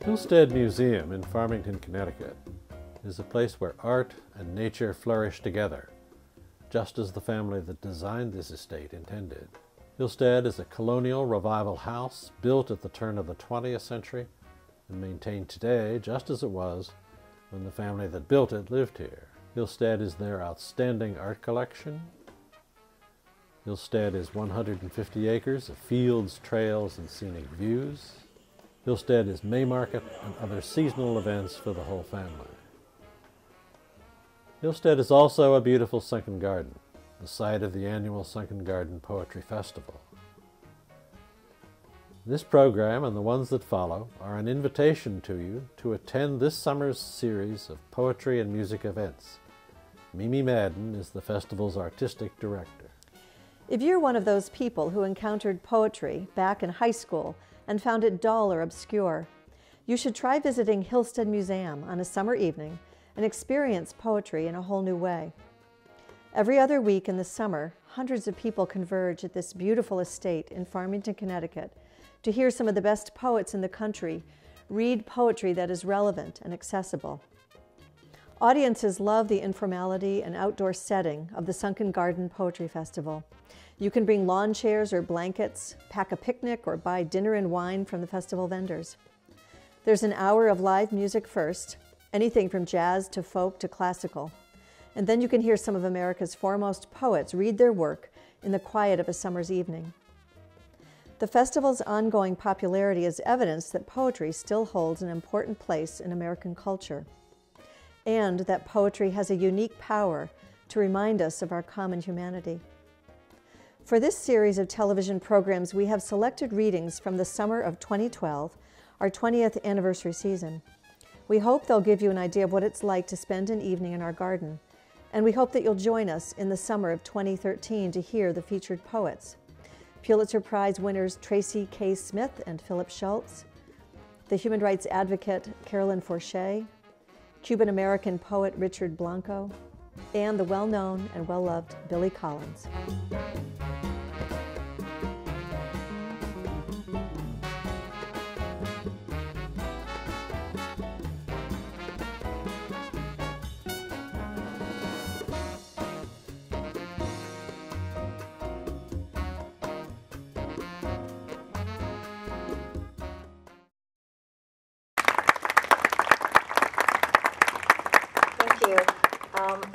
Hillstead Museum in Farmington, Connecticut is a place where art and nature flourish together, just as the family that designed this estate intended. Hillstead is a colonial revival house built at the turn of the 20th century and maintained today just as it was when the family that built it lived here. Hillstead is their outstanding art collection. Hillstead is 150 acres of fields, trails, and scenic views. Hillstead is May Market and other seasonal events for the whole family. Hillstead is also a beautiful sunken garden, the site of the annual Sunken Garden Poetry Festival. This program and the ones that follow are an invitation to you to attend this summer's series of poetry and music events. Mimi Madden is the festival's artistic director. If you're one of those people who encountered poetry back in high school and found it dull or obscure, you should try visiting Hillstead Museum on a summer evening and experience poetry in a whole new way. Every other week in the summer, hundreds of people converge at this beautiful estate in Farmington, Connecticut to hear some of the best poets in the country read poetry that is relevant and accessible. Audiences love the informality and outdoor setting of the Sunken Garden Poetry Festival. You can bring lawn chairs or blankets, pack a picnic, or buy dinner and wine from the festival vendors. There's an hour of live music first, anything from jazz to folk to classical. And then you can hear some of America's foremost poets read their work in the quiet of a summer's evening. The festival's ongoing popularity is evidence that poetry still holds an important place in American culture, and that poetry has a unique power to remind us of our common humanity. For this series of television programs, we have selected readings from the summer of 2012, our 20th anniversary season. We hope they'll give you an idea of what it's like to spend an evening in our garden, and we hope that you'll join us in the summer of 2013 to hear the featured poets. Pulitzer Prize winners Tracy K. Smith and Philip Schultz, the human rights advocate Carolyn Forche, Cuban-American poet Richard Blanco, and the well-known and well-loved Billy Collins.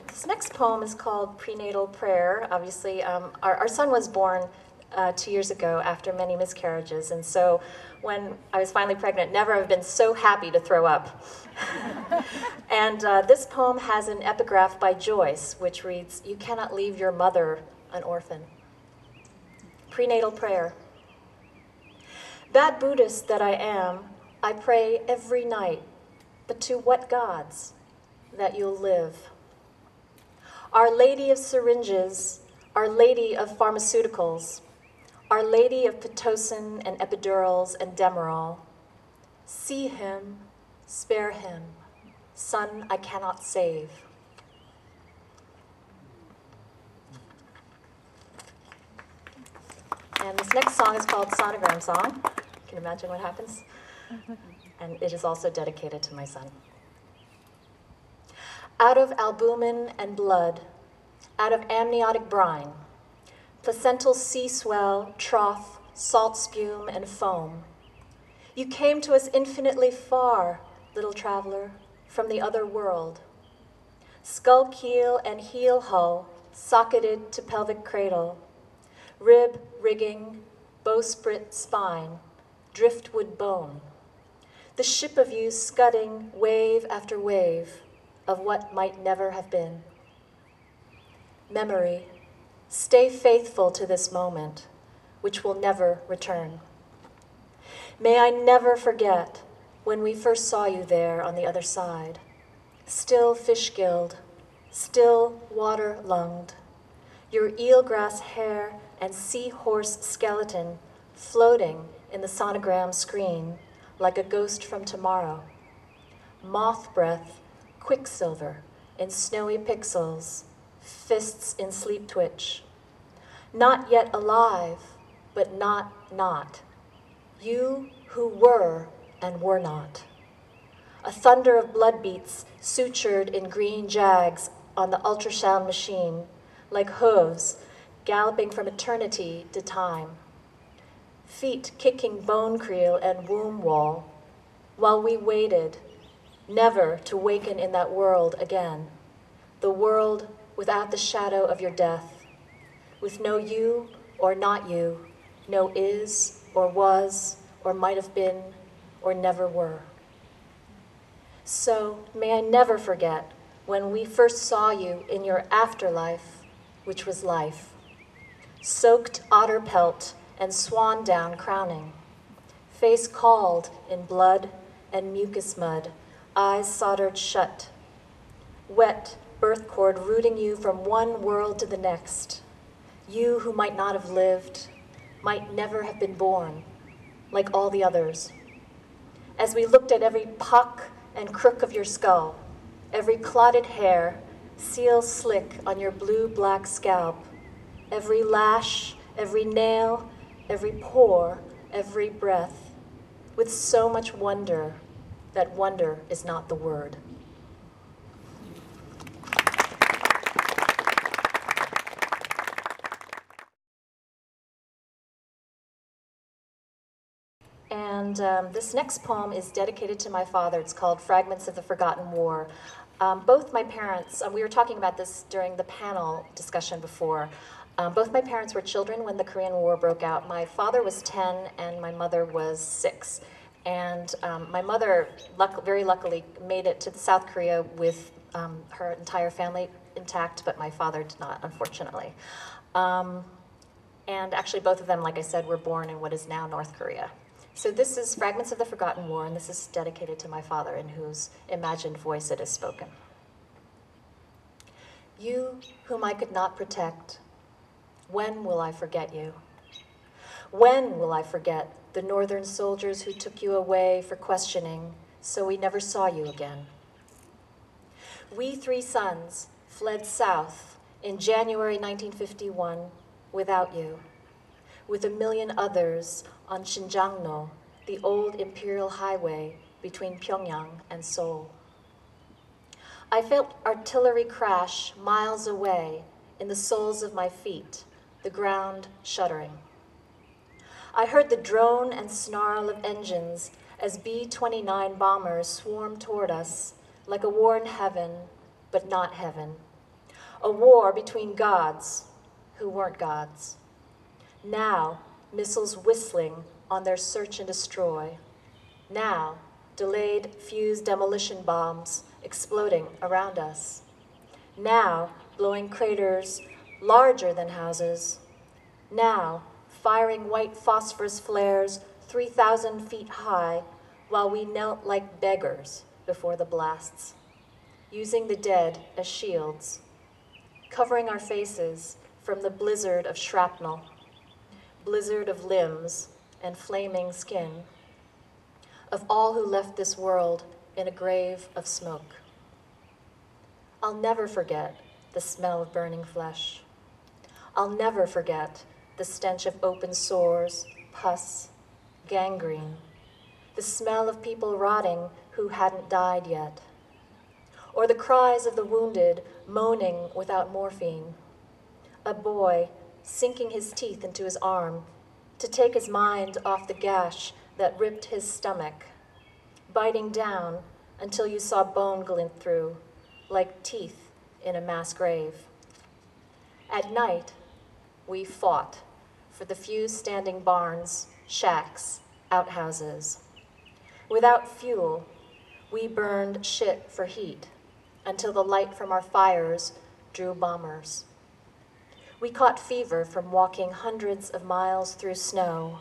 This next poem is called Prenatal Prayer. Obviously, our son was born 2 years ago after many miscarriages, and so when I was finally pregnant, never have been so happy to throw up. And this poem has an epigraph by Joyce, which reads, "You cannot leave your mother an orphan." Prenatal Prayer. Bad Buddhist that I am, I pray every night, but to what gods? That you'll live. Our Lady of Syringes, Our Lady of Pharmaceuticals, Our Lady of Pitocin and Epidurals and Demerol, see him, spare him, son I cannot save. And this next song is called Sonogram Song. You can imagine what happens. And it is also dedicated to my son. Out of albumin and blood, out of amniotic brine, placental sea swell, trough, salt spume, and foam, you came to us infinitely far, little traveler, from the other world. Skull keel and heel hull, socketed to pelvic cradle, rib rigging, bowsprit spine, driftwood bone, the ship of you scudding wave after wave, of what might never have been. Memory, stay faithful to this moment, which will never return. May I never forget when we first saw you there on the other side, still fish-gilled, still water-lunged, your eelgrass hair and seahorse skeleton floating in the sonogram screen like a ghost from tomorrow. Moth breath, quicksilver in snowy pixels, fists in sleep twitch. Not yet alive, but not. You who were and were not. a thunder of blood beats sutured in green jags on the ultrasound machine, like hooves galloping from eternity to time. Feet kicking bone creel and womb wall, while we waited, never to waken in that world again, the world without the shadow of your death, with no you or not you, no is or was or might have been or never were. So may I never forget when we first saw you in your afterlife, which was life, soaked otter pelt and swan down crowning, face cauled in blood and mucus mud, eyes soldered shut, wet birth cord rooting you from one world to the next, you who might not have lived, might never have been born, like all the others. As we looked at every puck and crook of your skull, every clotted hair, seal slick on your blue-black scalp, every lash, every nail, every pore, every breath, with so much wonder that wonder is not the word. And this next poem is dedicated to my father. It's called Fragments of the Forgotten War. Both my parents, we were talking about this during the panel discussion before, both my parents were children when the Korean War broke out. My father was 10 and my mother was 6. And my mother, very luckily, made it to South Korea with her entire family intact, but my father did not, unfortunately. And actually, both of them, like I said, were born in what is now North Korea. So this is Fragments of the Forgotten War, and this is dedicated to my father, in whose imagined voice it is spoken. You whom I could not protect, when will I forget you? When will I forget the northern soldiers who took you away for questioning, so we never saw you again? We 3 sons fled south in January 1951 without you, with 1 million others on Shinjangno, the old imperial highway between Pyongyang and Seoul. I felt artillery crash miles away in the soles of my feet, the ground shuddering. I heard the drone and snarl of engines as B-29 bombers swarmed toward us like a war in heaven, but not heaven. A war between gods who weren't gods. Now, missiles whistling on their search and destroy. Now, delayed fused demolition bombs exploding around us. Now, blowing craters larger than houses. Now, firing white phosphorus flares 3,000 feet high while we knelt like beggars before the blasts, using the dead as shields, covering our faces from the blizzard of shrapnel, blizzard of limbs and flaming skin, of all who left this world in a grave of smoke. I'll never forget the smell of burning flesh. I'll never forget the stench of open sores, pus, gangrene, the smell of people rotting who hadn't died yet, or the cries of the wounded moaning without morphine, a boy sinking his teeth into his arm to take his mind off the gash that ripped his stomach, biting down until you saw bone glint through, like teeth in a mass grave. At night, we fought for the few standing barns, shacks, outhouses. Without fuel, we burned shit for heat until the light from our fires drew bombers. We caught fever from walking hundreds of miles through snow,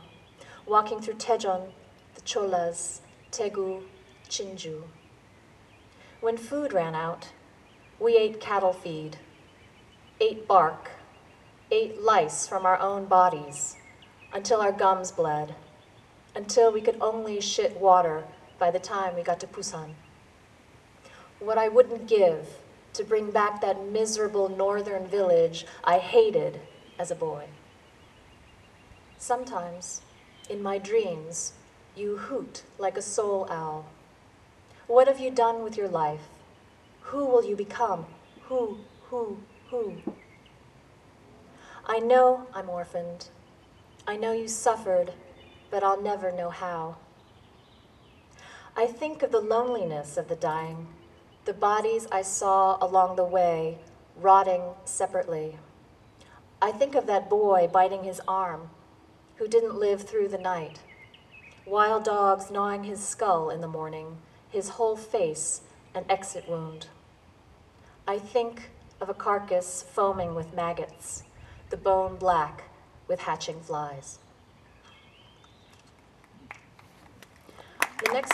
walking through Daejeon, the Cholas, Daegu, Jinju. When food ran out, we ate cattle feed, ate bark, ate lice from our own bodies until our gums bled, until we could only shit water by the time we got to Busan. What I wouldn't give to bring back that miserable northern village I hated as a boy. Sometimes, in my dreams, you hoot like a soul owl. What have you done with your life? Who will you become? Who? I know I'm orphaned. I know you suffered, but I'll never know how. I think of the loneliness of the dying, the bodies I saw along the way, rotting separately. I think of that boy biting his arm, who didn't live through the night. Wild dogs gnawing his skull in the morning, his whole face an exit wound. I think of a carcass foaming with maggots, the bone black with hatching flies. The next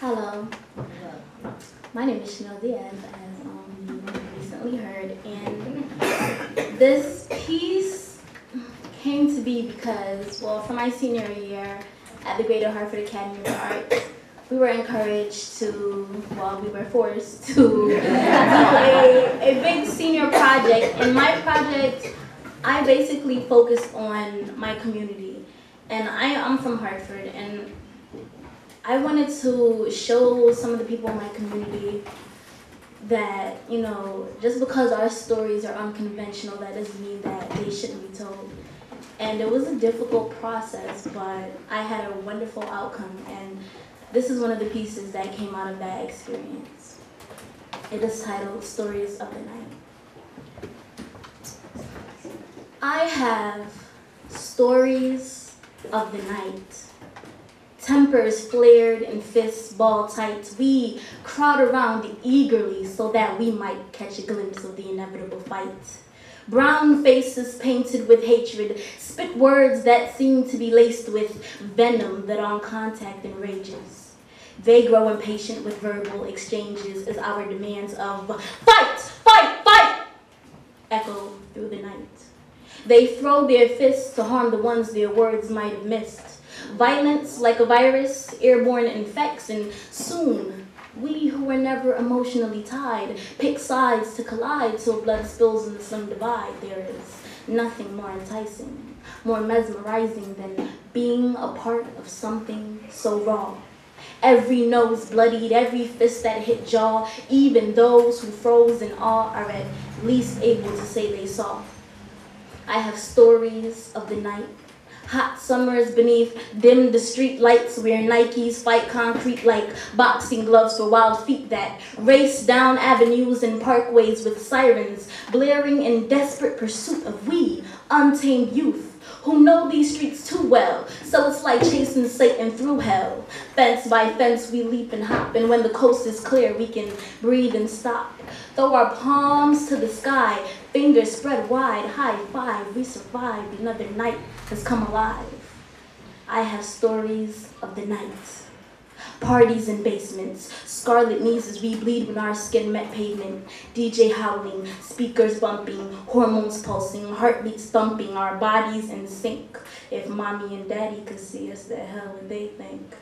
Hello, my name is Chanel Diaz, as you recently heard, and this piece came to be because, well, for my senior year at the Greater Hartford Academy of Arts, we were encouraged to, well, we were forced to do a big senior project. In my project, I basically focused on my community, and I'm from Hartford, and I wanted to show some of the people in my community that, you know, just because our stories are unconventional, that doesn't mean that they shouldn't be told. And it was a difficult process, but I had a wonderful outcome, and this is one of the pieces that came out of that experience. It is titled Stories of the Night. I have stories of the night. Tempers flared and fists ball tight. We crowd around eagerly so that we might catch a glimpse of the inevitable fight. Brown faces painted with hatred spit words that seem to be laced with venom that on contact enrages. They grow impatient with verbal exchanges as our demands of fight, fight, fight echo through the night. They throw their fists to harm the ones their words might have missed. Violence, like a virus, airborne infects, and soon, we who were never emotionally tied pick sides to collide till blood spills in the slim divide. There is nothing more enticing, more mesmerizing than being a part of something so raw. Every nose bloodied, every fist that hit jaw, even those who froze in awe are at least able to say they saw. I have stories of the night. Hot summers beneath dim the street lights where Nikes fight concrete like boxing gloves for wild feet that race down avenues and parkways with sirens blaring in desperate pursuit of we, untamed youth, who know these streets too well, so it's like chasing Satan through hell. Fence by fence we leap and hop, and when the coast is clear we can breathe and stop. Throw our palms to the sky, fingers spread wide, high five, we survived, another night has come alive. I have stories of the night. Parties in basements, scarlet knees as we bleed when our skin met pavement, DJ howling, speakers bumping, hormones pulsing, heartbeats thumping, our bodies in sync. If mommy and daddy could see us, the hell would they think?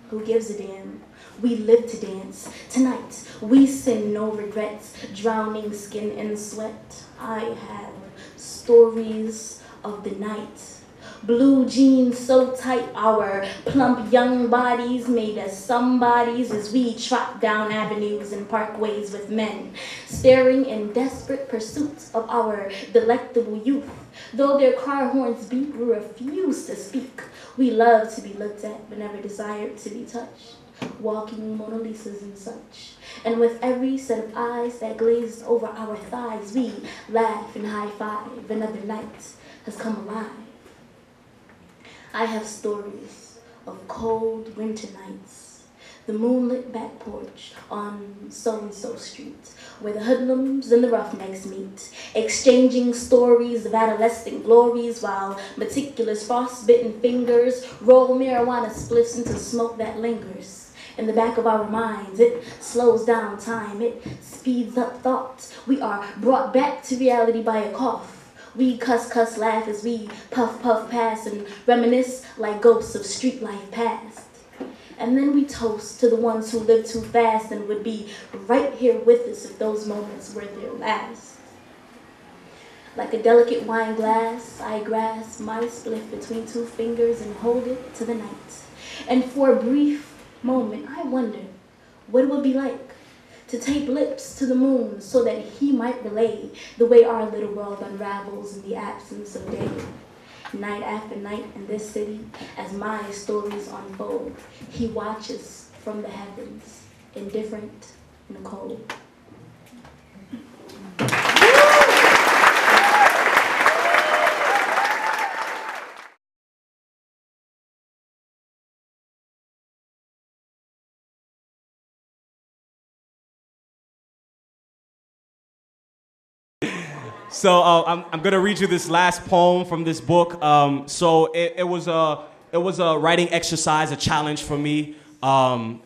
Who gives a damn? We live to dance. Tonight, we sin no regrets, drowning skin in sweat. I have stories of the night. Blue jeans so tight, our plump young bodies made us somebodies as we trot down avenues and parkways with men, staring in desperate pursuit of our delectable youth. Though their car horns beat, we refuse to speak. We love to be looked at, but never desired to be touched. Walking Mona Lisas and such. And with every set of eyes that glazed over our thighs, we laugh and high five. Another night has come alive. I have stories of cold winter nights, the moonlit back porch on so-and-so street, where the hoodlums and the roughnecks meet, exchanging stories of adolescent glories while meticulous frostbitten fingers roll marijuana spliffs into smoke that lingers. In the back of our minds, it slows down time, it speeds up thought. We are brought back to reality by a cough. We cuss, laugh as we puff, pass and reminisce like ghosts of street life past. And then we toast to the ones who live too fast and would be right here with us if those moments were their last. Like a delicate wine glass, I grasp my spliff between two fingers and hold it to the night. And for a brief moment, I wonder what it would be like to tape lips to the moon so that he might relay the way our little world unravels in the absence of day. Night after night in this city, as my stories unfold, he watches from the heavens, indifferent and cold. So I'm gonna read you this last poem from this book. So it was a writing exercise, a challenge for me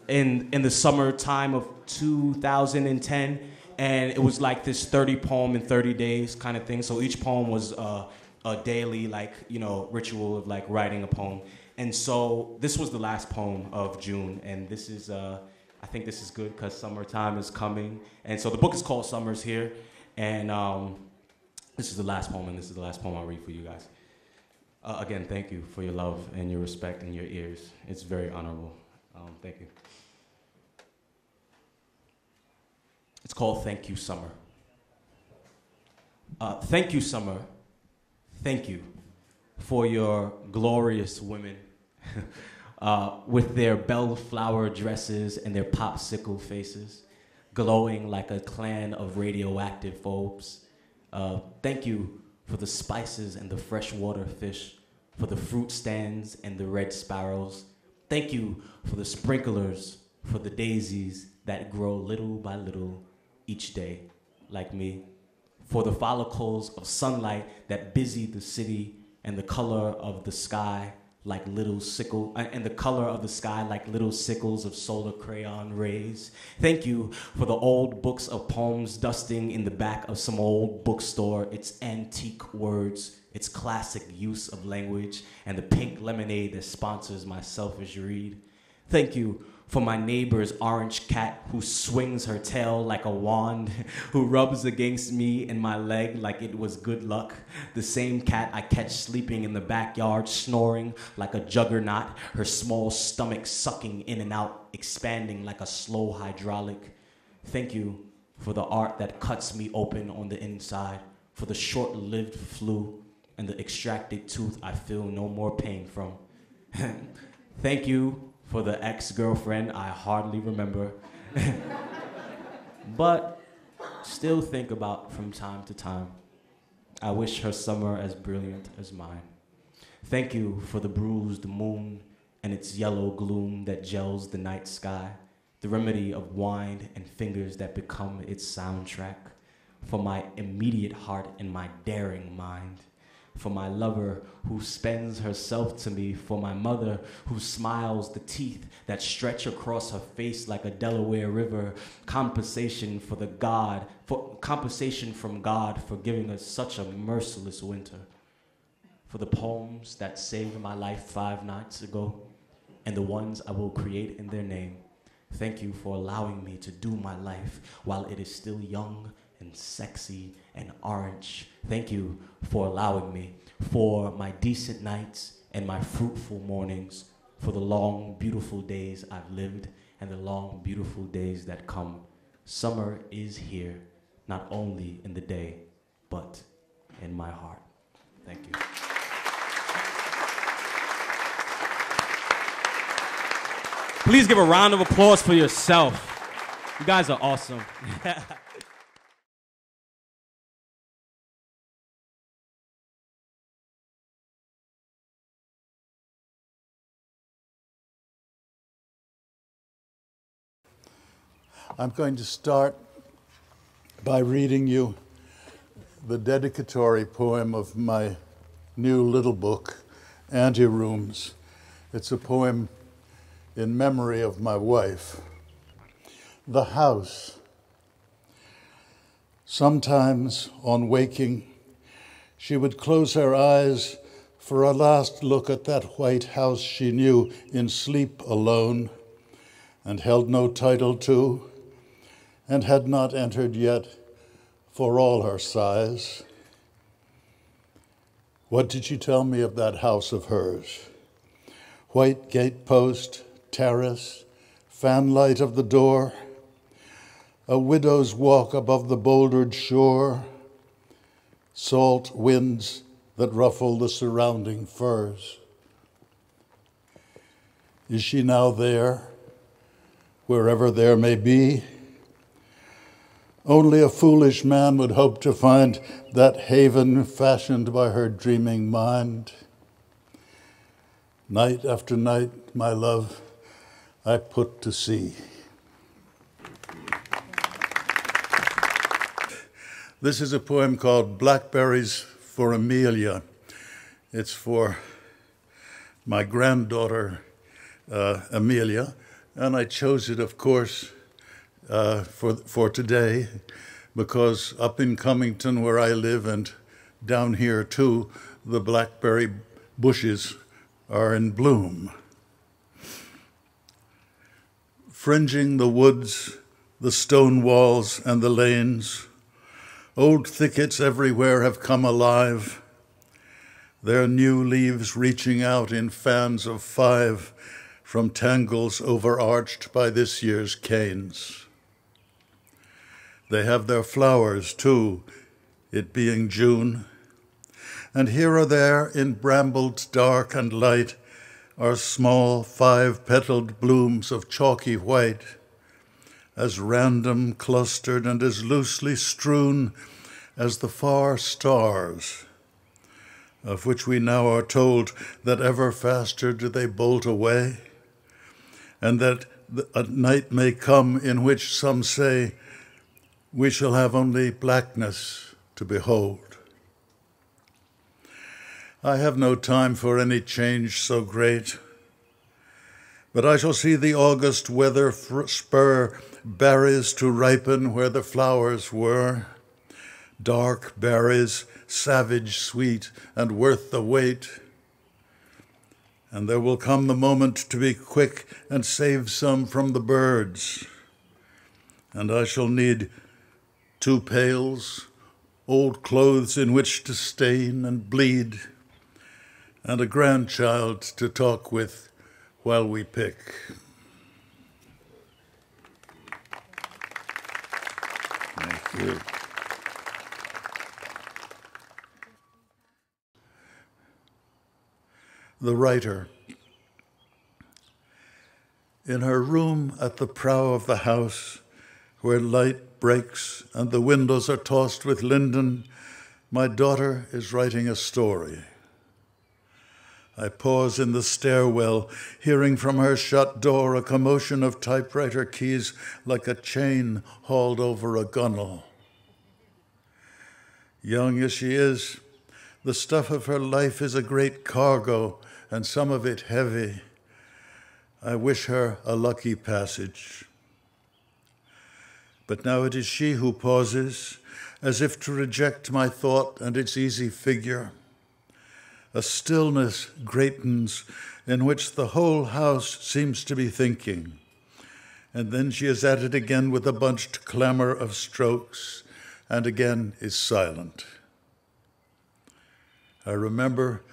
in the summertime of 2010, and it was like this 30 poem in 30 days kind of thing. So each poem was a daily ritual of like writing a poem. And so this was the last poem of June, and this is I think this is good because summertime is coming, and so the book is called Summer's Here, and this is the last poem, and this is the last poem I'll read for you guys. Again, thank you for your love and your respect and your ears. It's very honorable. Thank you. It's called Thank You, Summer. Thank you, Summer. Thank you for your glorious women with their bellflower dresses and their popsicle faces, glowing like a clan of radioactive phobes. Thank you for the spices and the freshwater fish, for the fruit stands and the red sparrows. Thank you for the sprinklers, for the daisies that grow little by little each day, like me, for the follicles of sunlight that busy the city and the color of the sky like little sickles of solar crayon rays. Thank you for the old books of poems dusting in the back of some old bookstore, its antique words, its classic use of language, and the pink lemonade that sponsors my selfish read. Thank you for my neighbor's orange cat who swings her tail like a wand, who rubs against me and my leg like it was good luck. The same cat I catch sleeping in the backyard, snoring like a juggernaut, her small stomach sucking in and out, expanding like a slow hydraulic. Thank you for the art that cuts me open on the inside, for the short-lived flu and the extracted tooth I feel no more pain from. Thank you for the ex-girlfriend I hardly remember, but still think about from time to time. I wish her summer as brilliant as mine. Thank you for the bruised moon and its yellow gloom that gels the night sky, the remedy of wine and fingers that become its soundtrack, for my immediate heart and my daring mind, for my lover who spends herself to me, for my mother who smiles the teeth that stretch across her face like a Delaware River, compensation from God for giving us such a merciless winter, for the poems that saved my life 5 nights ago, and the ones I will create in their name. Thank you for allowing me to do my life while it is still young and sexy and orange. Thank you for allowing me, for my decent nights and my fruitful mornings, for the long, beautiful days I've lived and the long, beautiful days that come. Summer is here, not only in the day, but in my heart. Thank you. Please give a round of applause for yourself. You guys are awesome. I'm going to start by reading you the dedicatory poem of my new little book, Aunty Rooms. It's a poem in memory of my wife. The house. Sometimes on waking, She would close her eyes for a last look at that white house she knew in sleep alone, and held no title to, and had not entered yet for all her sighs. What did she tell me of that house of hers? White gatepost, terrace, fanlight of the door, a widow's walk above the bouldered shore, salt winds that ruffle the surrounding firs. Is she now there, wherever there may be? Only a foolish man would hope to find that haven fashioned by her dreaming mind. Night after night, my love, I put to sea. This is a poem called Blackberries for Amelia. It's for my granddaughter, Amelia, and I chose it, of course, for today, because up in Cummington, where I live, and down here too, the blackberry bushes are in bloom. Fringing the woods, the stone walls, and the lanes, old thickets everywhere have come alive, their new leaves reaching out in fans of 5 from tangles overarched by this year's canes. They have their flowers, too, it being June. And here or there, in brambled dark and light, are small 5-petaled blooms of chalky white, as random clustered and as loosely strewn as the far stars, of which we now are told that ever faster do they bolt away, and that a night may come in which some say, we shall have only blackness to behold. I have no time for any change so great, but I shall see the August weather spur berries to ripen where the flowers were, dark berries, savage sweet and worth the wait. And there will come the moment to be quick and save some from the birds, and I shall need 2 pails, old clothes in which to stain and bleed, and a grandchild to talk with while we pick. Thank you. The writer. In her room at the prow of the house, where light breaks and the windows are tossed with linden, my daughter is writing a story. I pause in the stairwell, hearing from her shut door a commotion of typewriter keys like a chain hauled over a gunwale. Young as she is, the stuff of her life is a great cargo, and some of it heavy. I wish her a lucky passage. But now it is she who pauses, as if to reject my thought and its easy figure. A stillness greatens in which the whole house seems to be thinking. And then she is at it again with a bunched clamor of strokes, and again is silent. I remember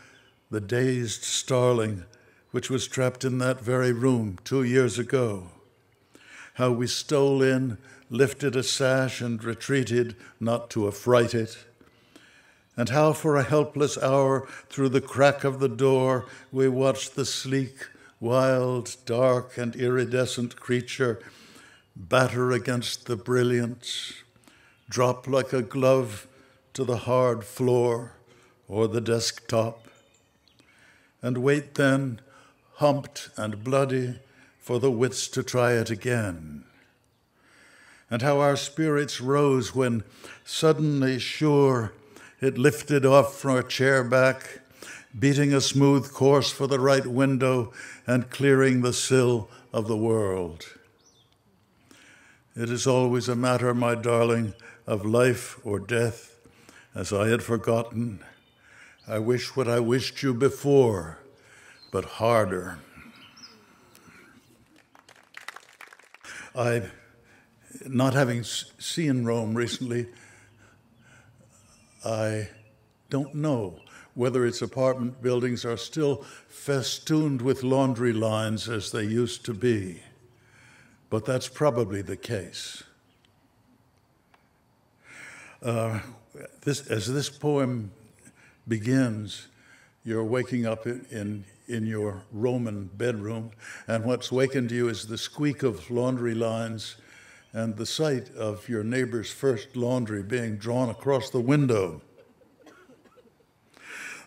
the dazed starling which was trapped in that very room 2 years ago. How we stole in, lifted a sash and retreated, not to affright it. And how for a helpless hour through the crack of the door we watched the sleek, wild, dark, and iridescent creature batter against the brilliance, drop like a glove to the hard floor or the desktop, and wait then, humped and bloody, for the wits to try it again. And how our spirits rose when, suddenly sure, it lifted off from a chair back, beating a smooth course for the right window and clearing the sill of the world. It is always a matter, my darling, of life or death, as I had forgotten, I wish what I wished you before, but harder. Not having seen Rome recently, I don't know whether its apartment buildings are still festooned with laundry lines as they used to be, but that's probably the case. As this poem begins, you're waking up in your Roman bedroom, and what's wakened you is the squeak of laundry lines and the sight of your neighbor's first laundry being drawn across the window.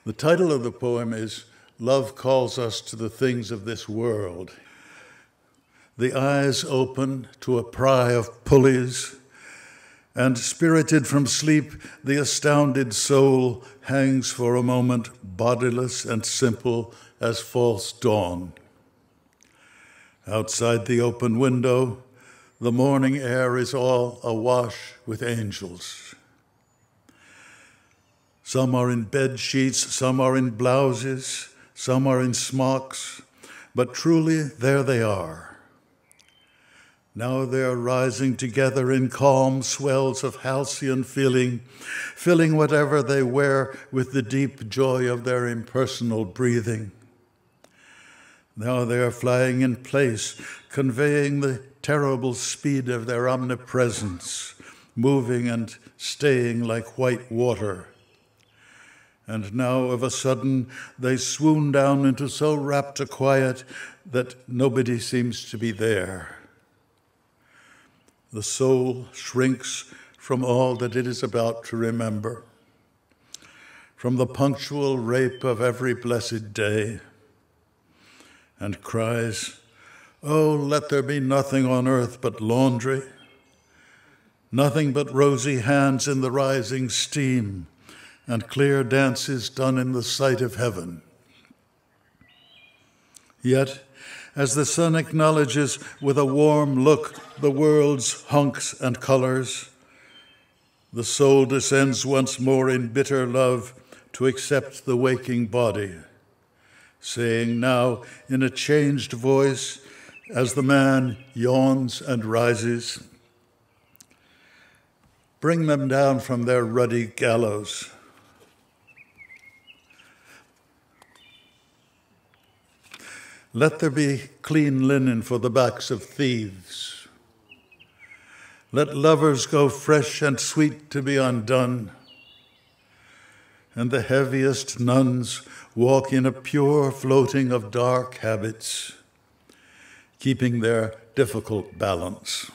The title of the poem is Love Calls Us to the Things of This World. The eyes open to a pry of pulleys, and spirited from sleep, the astounded soul hangs for a moment bodiless and simple as false dawn. Outside the open window, the morning air is all awash with angels. Some are in bed sheets, some are in blouses, some are in smocks, but truly there they are. Now they are rising together in calm swells of halcyon feeling, filling whatever they wear with the deep joy of their impersonal breathing. Now they are flying in place, conveying the terrible speed of their omnipresence, moving and staying like white water. And now, of a sudden, they swoon down into so rapt a quiet that nobody seems to be there. The soul shrinks from all that it is about to remember, from the punctual rape of every blessed day, and cries, "Oh, let there be nothing on earth but laundry, nothing but rosy hands in the rising steam, and clear dances done in the sight of heaven." Yet, as the sun acknowledges with a warm look the world's hunks and colors, the soul descends once more in bitter love to accept the waking body, saying now in a changed voice as the man yawns and rises, "Bring them down from their ruddy gallows. Let there be clean linen for the backs of thieves. Let lovers go fresh and sweet to be undone, and the heaviest nuns walk in a pure floating of dark habits, keeping their difficult balance."